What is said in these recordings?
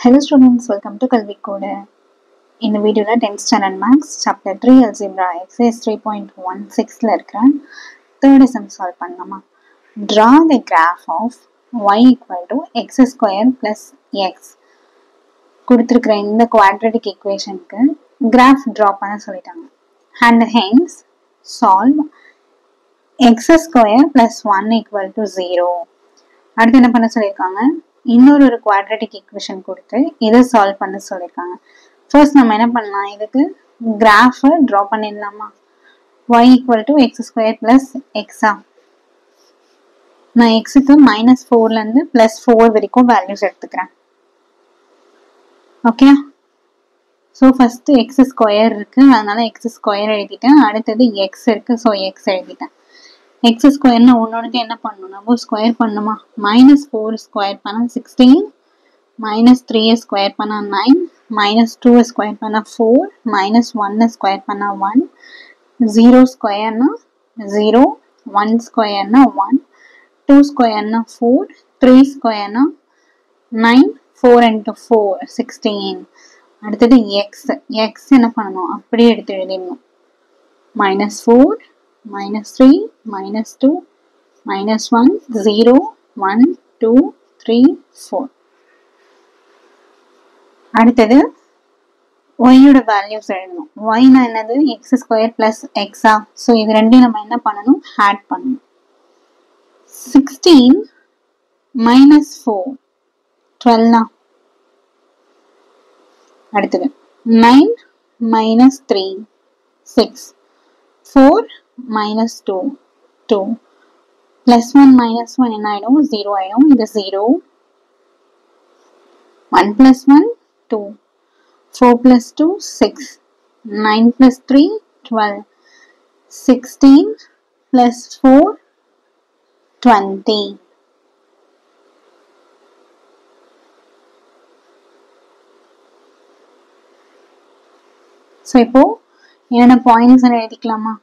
Hello students, welcome to Kalvi Code. In the video, 10th standard maths, chapter 3 algebra, exercise 3.16 third sum solve பண்ணலாமா. Draw the graph of y equal to x square plus x. கொடுத்திருக்கிற இந்த quadratic equationக்கு graph draw பண்ண சொல்லிட்டாங்க. And hence solve x square plus 1 equal to 0. அடுத்து என்ன பண்ண சொல்லியிருக்காங்க, இன்னொரு குவாட்ரேட்டிக் ஈக்குவேஷன் கொடுத்து இதை சால்வ் பண்ண சொல்லியிருக்காங்க. ஃபர்ஸ்ட் நம்ம என்ன பண்ணலாம், இதுக்கு கிராஃப் ட்ரா பண்ணிடலாமா. y equal to x square plus எக்ஸா. நான் எக்ஸுக்கு -4லேருந்து +4 வரைக்கும் வேல்யூஸ் எடுத்துக்கிறேன். Okay, so first x square இருக்கு, அதனால எக்ஸ் ஸ்கொயர் எழுதிட்டேன். அடுத்தது எக்ஸ் இருக்கு, ஸோ எக்ஸ் எழுதிட்டேன். எக்ஸ் ஸ்கொயர்னா ஒன்னொன்றுக்கு என்ன பண்ணணும், நம்ம ஸ்கொயர் பண்ணுமா. -4 ஸ்கொயர் பண்ணால் 16, -3 ஸ்கொயர் பண்ணால் 9, -2 ஸ்கொயர் பண்ணால் 4, -1 ஸ்கொயர் பண்ணால் 1, 0 ஸ்கொயர்னா 0, 1 ஸ்கொயர்னா 1, 2 ஸ்கொயர்னா 4, 3 ஸ்கொயர்னா 9, 4 into 4 16. அடுத்தது எக்ஸ், எக்ஸ் என்ன பண்ணணும், அப்படியே எடுத்து எழுதிடணும். -4, -3, -2, -1, 0, 1, 2, 3, 4. அடுத்தது ஒய்யோட வேல்யூஸ் எழுதணும். ஒய்னா என்னது, எக்ஸ் ஸ்கொயர் பிளஸ் எக்ஸா. ஸோ இது ரெண்டையும் நம்ம என்ன பண்ணணும், ஆட் பண்ணணும். 16 -4 12. அடுத்தது 9 -3 6, 4 -2 2, +1 -1 என்ன ஆயிடும், 0 ஆயிடும். இது 0, 1 + 1 2, 4 + 2 6, 9 + 3 12, 16 + 4 20. ஸோ இப்போ என்னென்ன points எழுதிக்கலாமா.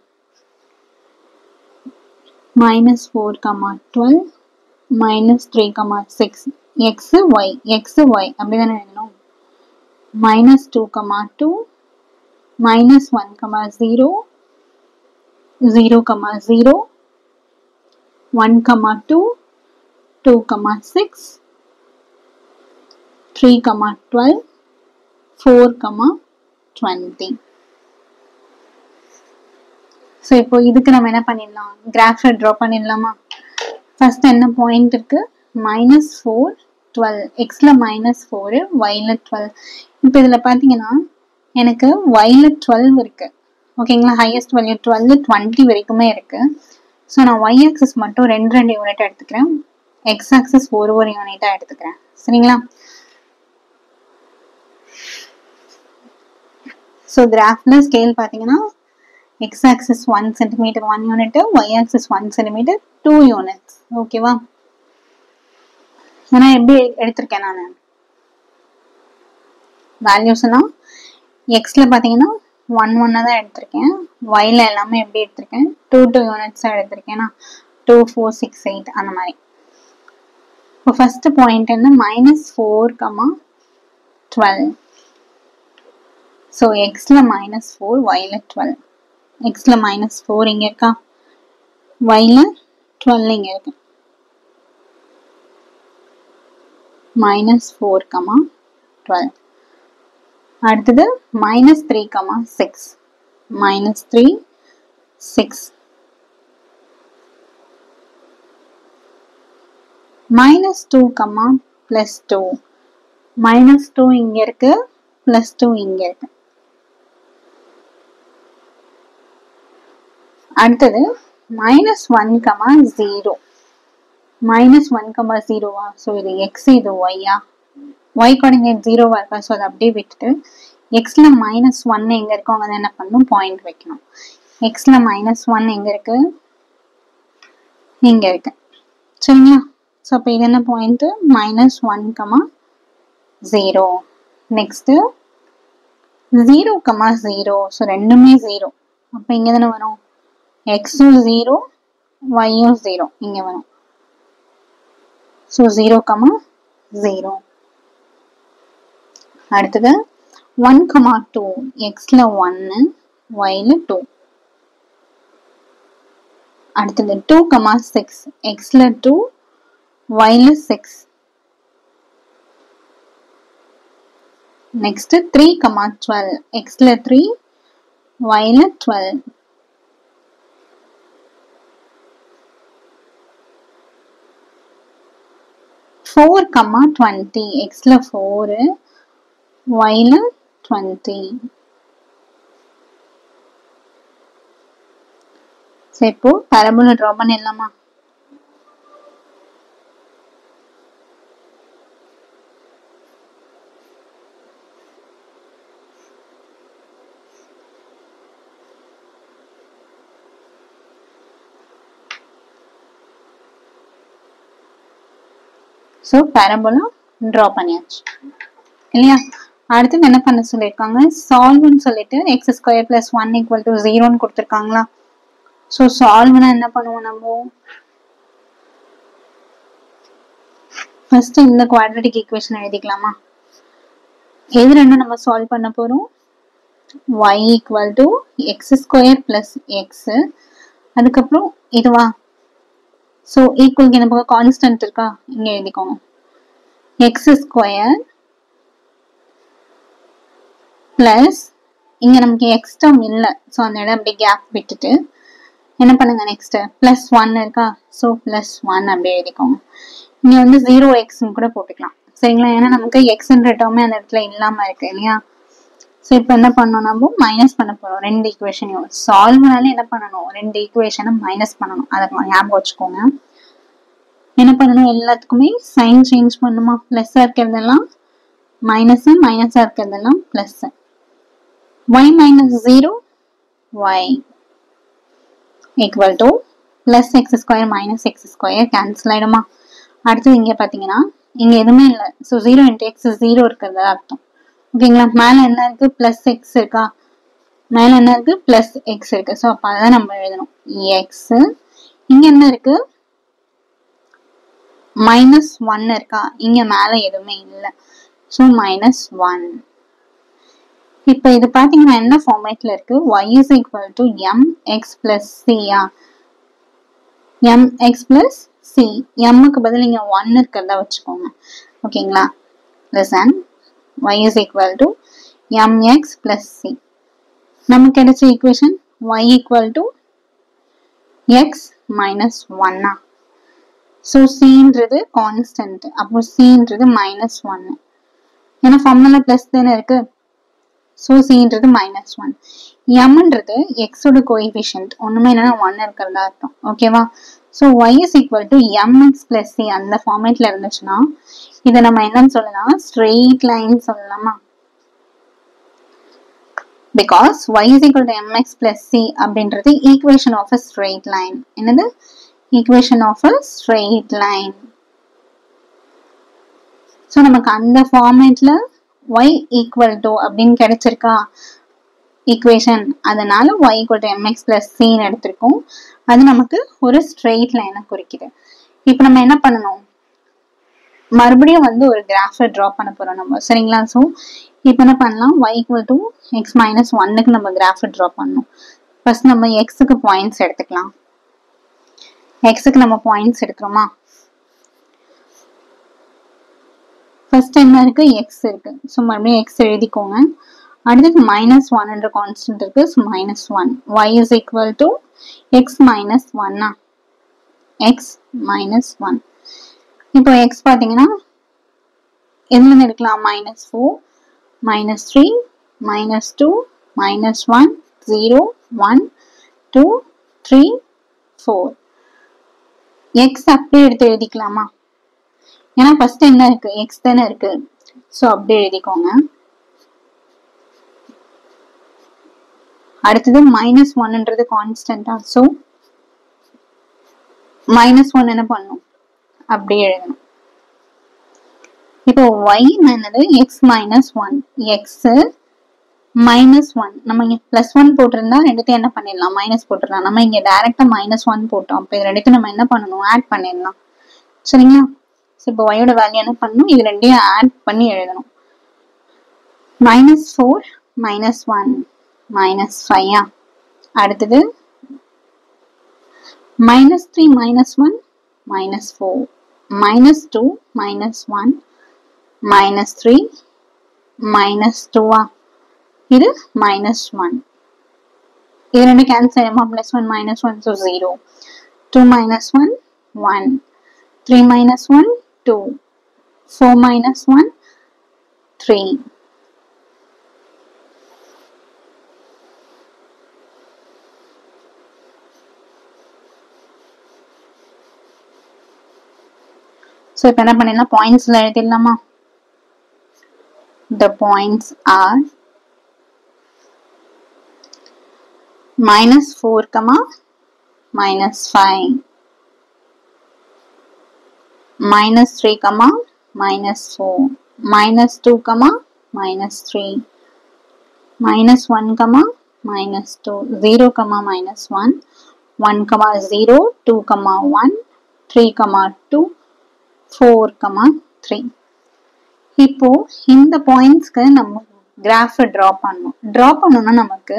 -4, -12, -3, 6, x, y, x, y அப்படிதானே எழுதணும். -2, 2, -1, 0, 0, 0, 1, 2, 2, 6, 3, 12, 4, 20. ஸோ இப்போ இதுக்கு நம்ம என்ன பண்ணிடலாம், கிராஃபை ட்ரா பண்ணிடலாமா. ஃபர்ஸ்ட் என்ன பாயிண்ட் இருக்கு, -4 12, எக்ஸ்ல -4, ஒய்ல 12. இப்போ இதுல பாத்தீங்கன்னா எனக்கு ஒய்ல 12 இருக்கு, ஓகேங்களா. ஹையஸ்ட் வேல்யூ 12, 20 வரைக்குமே இருக்கு. ஸோ நான் ஒய் ஆக்சஸ் மட்டும் 2 யூனிட் எடுத்துக்கிறேன், எக்ஸ் ஆக்சஸ் ஒரு யூனிட்டா எடுத்துக்கிறேன், சரிங்களா. ஸோ கிராஃப்ல ஸ்கேல் பாத்தீங்கன்னா x axis 1 cm 1 unit, y axis 1 cm 2 units. ஓகேவா. நான் எப்படி எடுத்திருக்கேன், நான் வேல்யூஸ்னா xல பாத்தீங்கன்னா 1 1 தான் எடுத்திருக்கேன், yல எல்லாமே எப்படி எடுத்திருக்கேன் 2 2 யூனிட்ஸா எடுத்திருக்கேன், 2 4 6 8 அந்த மாதிரி. இப்போ ஃபர்ஸ்ட் பாயிண்ட் என்ன, -4, 12. ஸோ xல -4, yல 12. எக்ஸ்ல -4 இங்க இருக்கா, ஒய்ல 12 இங்க இருக்கு. -4, 12. அடுத்தது -3, 6, -3 6, -2, +2, -2 இங்க இருக்கு, +2 இங்க இருக்கு. அடுத்தது -1, 0, -1, 0வா. ஸோ இது எக்ஸ், இது ஒய்யா, ஒய் கோஆர்டினேட் 0வா இருக்கா. ஸோ அதை அப்படியே விட்டுட்டு எக்ஸ்ல -1 எங்க இருக்கோ அங்கே என்ன பண்ணணும், பாயிண்ட் வைக்கணும். எக்ஸ்ல -1 எங்க இருக்கு, இங்க இருக்கு, சரிங்களா. ஸோ அப்போ இது என்ன பாயிண்ட், -1, 0. நெக்ஸ்ட் 0, 0. ஸோ ரெண்டுமே 0. அப்போ இங்க தானே வரும், எக்ஸும் 0, ஒய்யும் 0 இங்க வரும். ஸோ 0, 0. அடுத்தது 1,2 xல 1 yல 2. அடுத்தது 2,6 xல 2 yல 6. நெக்ஸ்ட் 3,12 xல 3 yல 12. Four, 20 xல 4 yல 20. சரி, இப்போ பரபோலா டிரா பண்ணிடலாமா? ஸோ பரபோலா டிரா பண்ணியாச்சு இல்லையா? அடுத்து என்ன பண்ண சொல்லியிருக்காங்க, சால்வ்னு சொல்லிட்டு x² + 1 = 0ன்னு கொடுத்துருக்காங்களா? ஸோ சால்வ்னா என்ன பண்ணுவோம் நம்ம? ஃபர்ஸ்ட் இந்த குவாட்ரேட்டிக் ஈக்குவேஷன் எழுதிக்கலாமா? எது ரெண்டும் நம்ம சால்வ் பண்ண போறோம்? y = x² + x. அதுக்கப்புறம் இதுவா? ஸோ ஈக்குவலுக்கு என்ன பக்கம் கான்ஸ்டன்ட் இருக்கா? இங்க எழுதிக்கோங்க. x² பிளஸ் இங்க நமக்கு எக்ஸ் டேர்ம் இல்லை, ஸோ அந்த இடம் அப்படியே கேப் விட்டுட்டு என்ன பண்ணுங்க, நெக்ஸ்ட் +1 இருக்கா? ஸோ +1 அப்படியே எழுதிக்கோங்க. இங்க வந்து 0x கூட போட்டுக்கலாம் சரிங்களா? ஏன்னா நமக்கு எக்ஸ்ன்ற டேர்மே அந்த இடத்துல இல்லாம இருக்கு இல்லையா? ஸோ இப்போ என்ன பண்ணணும், நம்ம மைனஸ் பண்ண போறோம் ரெண்டு ஈக்குவேஷனையும். சால்வ்னாலே என்ன பண்ணணும், ரெண்டு ஈக்குவேஷனை மைனஸ் பண்ணணும். அதை ஞாபகம் வச்சுக்கோங்க. என்ன பண்ணணும், எல்லாத்துக்குமே சைன் சேஞ்ச் பண்ணுமா? பிளஸ்ஸா இருக்கிறதெல்லாம் மைனஸ், மைனஸா இருக்கிறதெல்லாம் plus. y - 0 y = +x² - x² cancel ஆயிடுமா? அடுத்தது இங்க பாத்தீங்கன்னா இங்க எதுவுமே இல்லை, ஸோ 0 × x 0 இருக்கிறதா அர்த்தம். ஓகேங்களா? மேல என்ன இருக்கு, +x இருக்கா? மேல என்ன இருக்கு, +x இருக்கு. ஸோ அப்ப அதான் நம்ம எழுதணும், x. இங்க என்ன இருக்கு, -1 இருக்கா? இங்க மேல எதுவுமே இல்லை, ஸோ -1. இப்ப இது பாத்தீங்கன்னா என்ன ஃபார்மேட்ல இருக்கு, y = mx + c. mx + c, mக்கு பதில் இங்க 1 இருக்கிறதா வச்சுக்கோங்க. ஓகேங்களா? listen, y = mx + c. நமக்கு கிடைச்ச ஈக்குவேஷன் y = x - 1. ஸோ cன்றது கான்ஸ்டன்ட், அப்போ cன்றது -1. ஏன்னா ஃபார்முலா பிளஸ் தானே இருக்கு, ஸோ cன்றது -1. mன்றது xோட கோஎஃபிஷியன்ட், ஒண்ணுமே இல்லைன்னா 1 இருக்கிறதா அர்த்தம். ஓகேவா? ஸோ y = mx + c அந்த ஃபார்மேட்ல இருந்துச்சுன்னா இதை நம்ம என்னன்னு சொல்லலாம், ஸ்ட்ரெயிட் லைன் சொல்லலாமா? பிகாஸ் y = mx + c அப்படின்றது equation of a straight line. என்னது? Equation of a straight line. So நமக்கு அந்த ஃபார்மேட்ல y = அப்படின்னு கிடைச்சிருக்கா ஈக்குவேஷன், அதனால y = mx + c எடுத்திருக்கோம். அது நமக்கு ஒரு ஸ்ட்ரெயிட் லைனை குறிக்குது. இப்போ நம்ம என்ன பண்ணணும், மறுபடியும் வந்து ஒரு கிராஃப் டிரா பண்ண போறோம் நம்ம, சரிங்களா? ஸோ இப்போ என்ன பண்ணலாம், y = x - 1க்கு நம்ம கிராஃப் டிரா பண்ணணும். ஃபர்ஸ்ட் நம்ம எக்ஸுக்கு பாயிண்ட்ஸ் எடுத்துக்கலாம். எக்ஸுக்கு நம்ம பாயிண்ட்ஸ் எடுக்கிறோமா? ஃபர்ஸ்ட் என்ன இருக்கு, எக்ஸ் இருக்கு. ஸோ மறுபடியும் எக்ஸ் எழுதிக்கோங்க. அடுத்தது -1 என்ற கான்ஸ்டன்ட் இருக்கு, ஸோ -1. y = x - 1. x - 1. இப்போ x பாத்தீங்கன்னா எதுல இருந்து எடுக்கலாம், -4 -3 -2 -1 0 1 2 3 4. x அப்படியே எடுத்து எழுதிக்கலாமா? ஏன்னா ஃபர்ஸ்ட் என்ன இருக்கு, எக்ஸ் தானே இருக்கு, ஸோ அப்படியே எழுதிக்கோங்க. அடுத்தது -1ன்றது கான்ஸ்டன்டா, ஸோ -1 என்ன பண்ணும், அப்படியே எழுதணும். இப்போ y என்னது, x - 1. x -1 நம்ம இங்க +1 போட்டிருந்தா ரெண்டுத்தையும் என்ன பண்ணிடலாம், மைனஸ் போட்டுடலாம். நம்ம இங்க டைரக்டா -1 போட்டோம், அப்ப இது ரெண்டுத்தையும் நம்ம என்ன பண்ணணும், ஆட் பண்ணிடலாம். சரிங்களா? இப்போ y யோட வேல்யூ என்ன பண்ணணும், இது ரெண்டையும் ஆட் பண்ணி எழுதணும். -4 -1 -5 அடுத்தது -3 -1 -4 -2 -1 -3 -2 இது -1 இது ரெண்டு கேன்சல் ஆயிடுமா +1 -1 so 0 2 -1 1 3 -1 2 4 -1 3 so இப்ப என்ன பண்ணிடலாம் பாயிண்ட்ஸ்ல எழுதிடலாமா the points are -4, -5 -3, -4 -2, -3 -1, -2 0, -1 1, 0 2, 1 3, 2 4, 3 இப்போ இந்த பாயிண்ட்ஸ்க்கு நம்ம கிராஃப் டிரா பண்ணணும்னா நமக்கு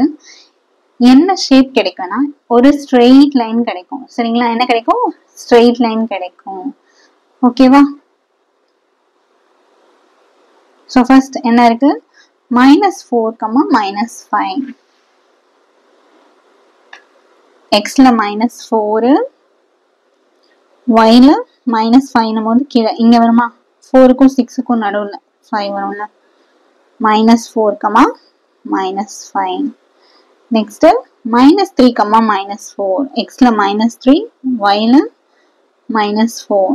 என்ன ஷேப் கிடைக்கும்னா ஒரு ஸ்ட்ரெயிட் லைன் கிடைக்கும் சரிங்களா என்ன கிடைக்கும் ஸ்ட்ரெயிட் லைன் கிடைக்கும் ஓகேவா சோ ஃபர்ஸ்ட் என்ன இருக்கு -4, -5 x ல -4 y ல -5 நமோது கீழ இங்க வருமா 4 க்கும் 6 க்கும் நடுவுல 5 வரும்ல -4, -5 next -3, -4 x ல -3 y ல -4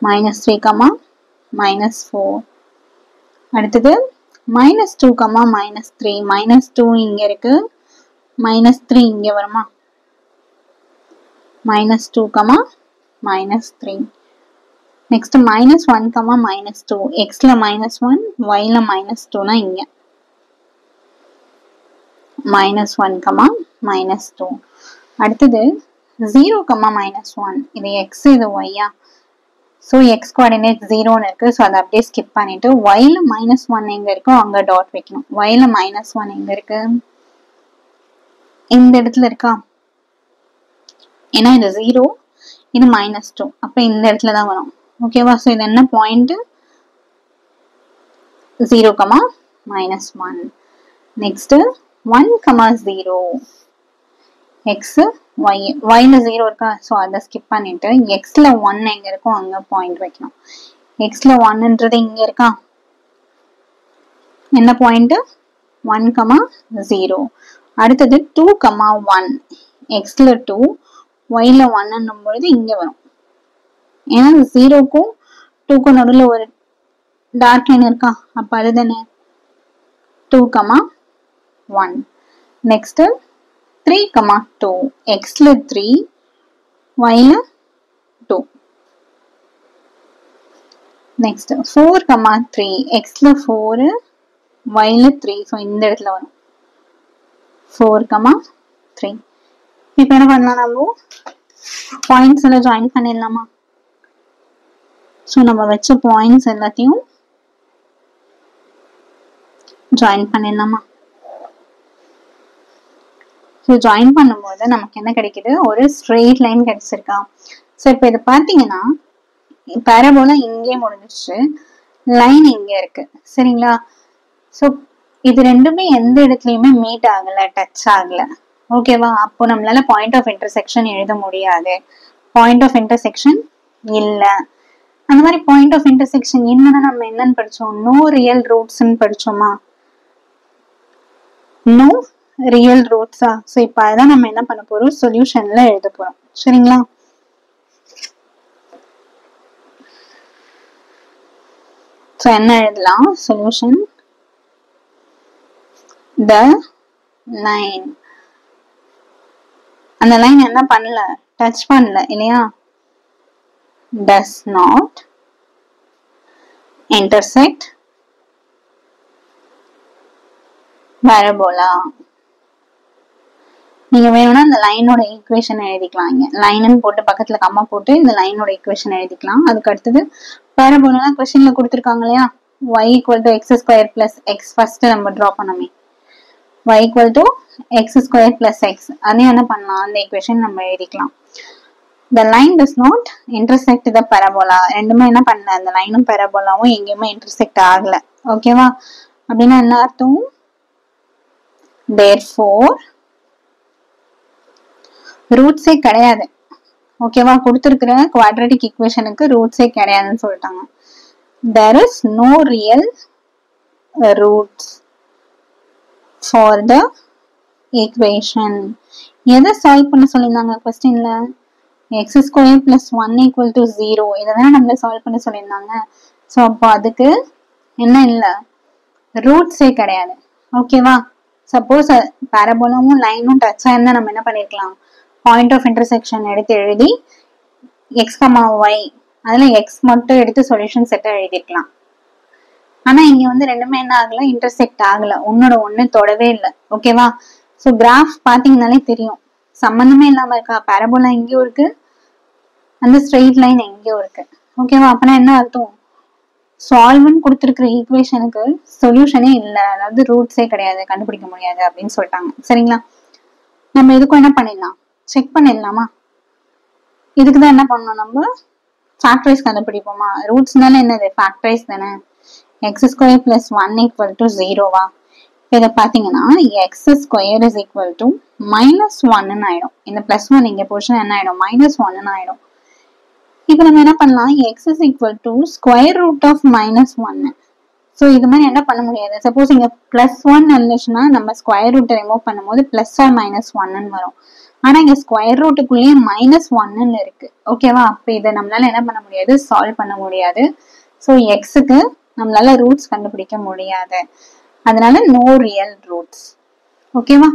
-3, -4 அடுத்தது -2, -3 -2 இங்க இருக்கு -3 இங்க வருமா -2, -3 next -1, -2 x ல -1 y ல -2 னா இங்க -1, -2 அடுத்தது 0, -1 இது x இது y so x coordinate 0 ன்னு இருக்கு so அதை அப்படியே skip பண்ணிட்டு y ல -1 எங்க இருக்கோ அங்க டாட் வைக்கணும் y ல -1 எங்க இருக்கு இந்த இடத்துல இருக்கா ஏன்னா இது 0 இது -2 அப்ப இந்த இடத்துல தான் வரும் ஓகேவா சோ இது என்ன point 0, -1 next 1, 0 x y y ல 0 இருக்கா சோ அத ஸ்கிப் பண்ணிட்டு x ல 1 எங்க இருக்கோ அங்க பாயிண்ட் வைக்கணும் x ல 1 ன்றது இங்க இருக்கா என்ன பாயிண்ட் 1, 0 அடுத்தது 2, 1 x ல 2 y ல 1 ன்னும்போது இங்க வரும் ஏன்னா 0 க்கும் 2 க்கும் நடுவுல ஒரு டார்க் லைன் இருக்கா அப்ப அதுதானே 2, 1 next 3, 2 x ல 3 y ல 2 next 4, 3 x ல 4 y ல 3 so இந்த இடத்துல வரும் 4, 3 இப்போ என்ன பண்ணலாம் நம்ம பாயிண்ட்ஸ் எல்லாம் ஜாயின் பண்ணிடலாமா சோ நம்ம வச்ச பாயிண்ட்ஸ் எல்லாத்தையும் ஜாயின் பண்ணிடலாமா ஸோ ஜாயின் பண்ணும்போது நமக்கு என்ன கிடைக்குது ஒரு ஸ்ட்ரெயிட் லைன் கிடைச்சிருக்கா ஸோ இப்போ இது பார்த்தீங்கன்னா பேரபோலா இங்கே முடிஞ்சிச்சு லைன் இங்க இருக்கு சரிங்களா ஸோ இது ரெண்டுமே எந்த இடத்துலயுமே மீட் ஆகல டச் ஆகல ஓகேவா அப்போ நம்மளால பாயிண்ட் ஆஃப் இன்டர்செக்ஷன் எழுத முடியாது பாயிண்ட் ஆஃப் இன்டர்செக்ஷன் இல்ல அந்த மாதிரி பாயிண்ட் ஆஃப் இன்டர்செக்ஷன் என்னன்னா நம்ம என்னன்னு படிச்சோம் நோ ரியல் ரூட்ஸ்ன்னு படிச்சோமா நோ ரியல் ரூட்ஸா ஸோ இப்போ அதான் நம்ம என்ன பண்ண போறோம் சொல்யூஷன்ல எழுத போறோம் சரிங்களா ஸோ என்ன எழுதலாம் சொல்யூஷன் the line அந்த லைன் என்ன பண்ணல டச் பண்ணல இல்லையா does not intersect parabola நீங்க வேணும்னா இந்த லைனோட ஈக்குவேஷன் எழுதிக்கலாம் இங்க லைன்னு போட்டு பக்கத்துல கம்மா போட்டு இந்த லைனோட ஈக்குவேஷன் எழுதிக்கலாம் அதுக்கு அடுத்தது parabola क्वेश्चनல கொடுத்திருக்காங்க இல்லையா y equal to x square plus x first நம்ம draw பண்ணோமே, y equal to x square plus x. அதையும் என்ன பண்ணலாம், அந்த equation நம்ம எழுதிக்கலாம். The line does not intersect the parabola. ரெண்டுமே என்ன பண்ணல, அந்த லைனும் parabola-வும் எங்கேயுமே intersect ஆகல. ஓகேவா? அப்படின்னா என்ன அர்த்தம்? Therefore ரூட்ஸே கிடையாது. ஓகேவா? கொடுத்திருக்கிற குவாட்ரேட்டிக் ஈக்குவேஷனுக்கு ரூட்ஸே கிடையாதுன்னு சொல்லிட்டாங்க. There is no real roots for the equation. எதை சால்வ் பண்ண சொல்லியிருந்தாங்க கொஸ்டின்ல? x square plus 1 equal to 0. இதான் நம்மள சால்வ் பண்ண சொல்லியிருந்தாங்க. ஸோ அப்போ அதுக்கு என்ன இல்லை, ரூட்ஸே கிடையாது. ஓகேவா? சப்போஸ் பேரபோலாவும் லைனும் டச் ஆயிருந்தா நம்ம என்ன பண்ணிருக்கலாம், பாயிண்ட் ஆஃப் இன்டர்செக்ஷன் எடுத்து எழுதி எக்ஸ் கமா ஒய் அதுல எக்ஸ் மட்டும் எடுத்து சொல்யூஷன் செட்டை எழுதிருக்கலாம். ஆனா இங்க வந்து ரெண்டுமே என்ன ஆகல, இன்டர்செக்ட் ஆகல, ஒன்னோட ஒண்ணு தொடவே இல்லை. ஓகேவா? ஸோ கிராஃப் பாத்தீங்கன்னாலே தெரியும், சம்பந்தமே இல்லாம இருக்கா. பேரபோலா எங்கேயும் இருக்கு, அந்த ஸ்ட்ரெயிட் லைன் எங்கேயும் இருக்கு. ஓகேவா? அப்பனா என்ன அர்த்தம், சால்வ்னு கொடுத்துருக்கிற ஈக்குவேஷனுக்கு சொல்யூஷனே இல்லை, அதாவது ரூட்ஸே கிடையாது, கண்டுபிடிக்க முடியாது அப்படின்னு சொல்லிட்டாங்க. சரிங்களா? நம்ம இதுக்கும் என்ன பண்ணிடலாம், செக் பண்ணிடலாமா? இதுக்குதான் என்ன பண்ணணும், நம்ம ஃபேக்டரைஸ் கண்டுபிடிப்போமா? ரூட்ஸ்னால என்னது, ஃபேக்டரைஸ் தானே. X square plus 1 equal to 0வா? இதை பாத்தீங்கன்னா x square is equal to -1 ஆயிடும். இந்த +1 இங்க போச்சுன்னா என்ன ஆயிடும், -1 ஆயிடும். இப்போ நம்ம என்ன பண்ணலாம், x is equal to square root of -1. So இது மாதிரி என்ன பண்ண முடியாது. சப்போஸ் இங்க +1 இருந்துச்சுன்னா நம்ம ஸ்கொயர் ரூட்டை ரிமூவ் பண்ணும்போது +or -1 வரும். ஆனா இங்க ஸ்கொயர் ரூட்டுக்குள்ளேயே -1 இருக்கு. ஓகேவா? அப்ப இதை நம்மளால என்ன பண்ண முடியாது, சால்வ் பண்ண முடியாது. ஸோ எக்ஸுக்கு நம்மளால ரூட்ஸ் கண்டுபிடிக்க முடியாது. அதனால நோ ரியல் ரூட்ஸ். ஓகேவா?